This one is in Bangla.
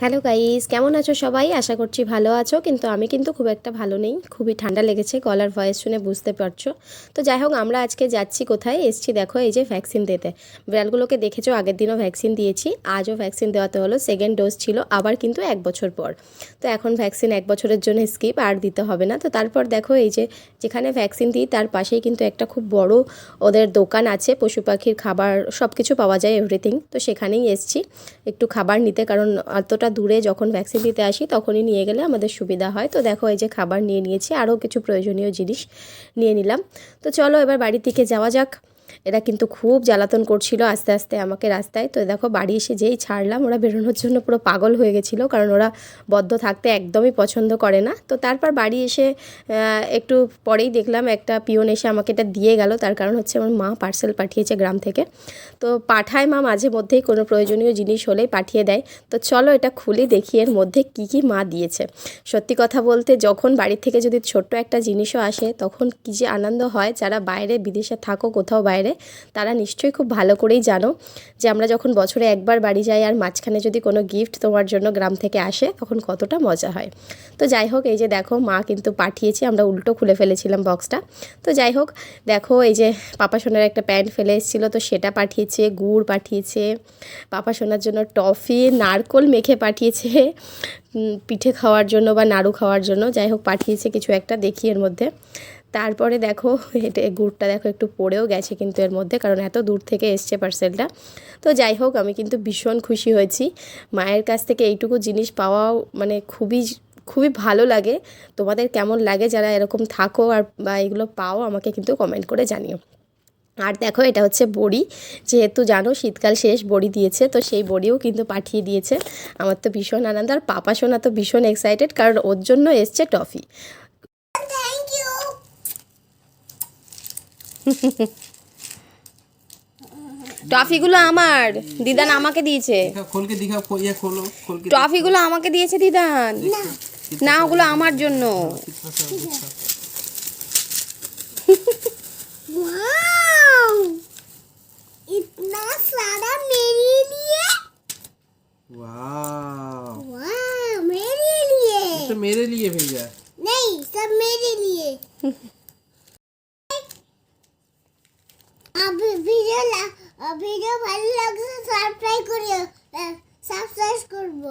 হ্যালো গাইস, কেমন আছো সবাই? আশা করছি ভালো আছো, কিন্তু আমি কিন্তু খুব একটা ভালো নেই। খুবই ঠান্ডা লেগেছে, গলার ভয়েস শুনে বুঝতে পারছো। তো যাই হোক, আমরা আজকে যাচ্ছি কোথায়, এসছি দেখো এই যে ভ্যাকসিন দিতে। বিড়ালগুলোকে দেখেছো, আগের দিনও ভ্যাকসিন দিয়েছি, আজও ভ্যাকসিন দেওয়াতে হলো। সেকেন্ড ডোজ ছিল, আবার কিন্তু 1 বছর পর। তো এখন ভ্যাকসিন 1 বছরের জন্য স্কিপ, আর দিতে হবে না। তো তারপর দেখো এই যে যেখানে ভ্যাকসিন দিই তার পাশেই কিন্তু একটা খুব বড় ওদের দোকান আছে, পশু পাখির খাবার সব কিছু পাওয়া যায়, এভরিথিং। তো সেখানেই এসছি একটু খাবার নিতে, কারণ অতটা দূরে যখন ভ্যাকসিন দিতে আসি তখনই নিয়ে গেলে আমাদের সুবিধা হয়। তো দেখো এই যে খাবার নিয়ে নিয়েছি, আরও কিছু প্রয়োজনীয় জিনিস নিয়ে নিলাম। তো চলো এবার বাড়ির দিকে যাওয়া যাক। এরা কিন্তু খুব জ্বালাতন করছিল আস্তে আস্তে আমাকে রাস্তায়। তো দেখো বাড়ি এসে যেই ছাড়লাম, ওরা বেরোনোর জন্য পুরো পাগল হয়ে গেছিলো, কারণ ওরা বদ্ধ থাকতে একদমই পছন্দ করে না। তো তারপর বাড়ি এসে একটু পরেই দেখলাম একটা পিয়ন এসে আমাকে এটা দিয়ে গেল। তার কারণ হচ্ছে আমার মা পার্সেল পাঠিয়েছে গ্রাম থেকে। তো পাঠায় মা মাঝে মধ্যেই, কোনো প্রয়োজনীয় জিনিস হলেই পাঠিয়ে দেয়। তো চলো এটা খুলে দেখি এর মধ্যে কি কি মা দিয়েছে। সত্যি কথা বলতে, যখন বাড়ি থেকে যদি ছোট্ট একটা জিনিসও আসে তখন কী যে আনন্দ হয়। যারা বাইরে বিদেশে থাকো কোথাও বাইরে, তারা নিশ্চয়ই খুব ভালো করেই জানো যে আমরা যখন বছরে একবার বাড়ি যাই আর মাঝখানে যদি কোনো গিফট তোমার জন্য গ্রাম থেকে আসে, তখন কতটা মজা হয়। তো যাই হোক, এই যে দেখো মা কিন্তু পাঠিয়েছে, আমরা উল্টো খুলে ফেলেছিলাম বক্সটা। তো যাই হোক, দেখো এই যে পাপা সোনার একটা প্যান্ট ফেলে এসেছিলো, তো সেটা পাঠিয়েছে, গুড় পাঠিয়েছে, পাপা সোনার জন্য টফি, নারকোল মেখে পাঠিয়েছে পিঠে খাওয়ার জন্য বা নাড়ু খাওয়ার জন্য। যাই হোক পাঠিয়েছে কিছু একটা, দেখি এর মধ্যে। তারপরে দেখো এটা গুড়টা দেখো একটু পড়েও গেছে কিন্তু এর মধ্যে, কারণ এত দূর থেকে এসছে পার্সেলটা। তো যাই হোক, আমি কিন্তু ভীষণ খুশি হয়েছি। মায়ের কাছ থেকে এইটুকু জিনিস পাওয়াও মানে খুবই খুবই ভালো লাগে। তোমাদের কেমন লাগে যারা এরকম থাকো আর বা এগুলো পাও, আমাকে কিন্তু কমেন্ট করে জানিও। আর দেখো এটা হচ্ছে বড়ি, যেহেতু জানো শীতকাল শেষ, বড়ি দিয়েছে, তো সেই বড়িও কিন্তু পাঠিয়ে দিয়েছে। আমার তো ভীষণ আনন্দ, আর পাপা সোনা তো ভীষণ এক্সাইটেড, কারণ ওর জন্য এসছে টফি। টফিগুলো আমার দিদান আমাকে দিয়েছে। টফিগুলো আমাকে দিয়েছে দিদান, না ওগুলো আমার জন্য। इतना सारा मेरे लिए। वाह, वाह, मेरे लिए। तो मेरे लिए भेजा है। नहीं, सब मेरे लिए। अब वीडियो ভালো লাগছে সাবস্ক্রাইব করিও, সাবস্ক্রাইব করব।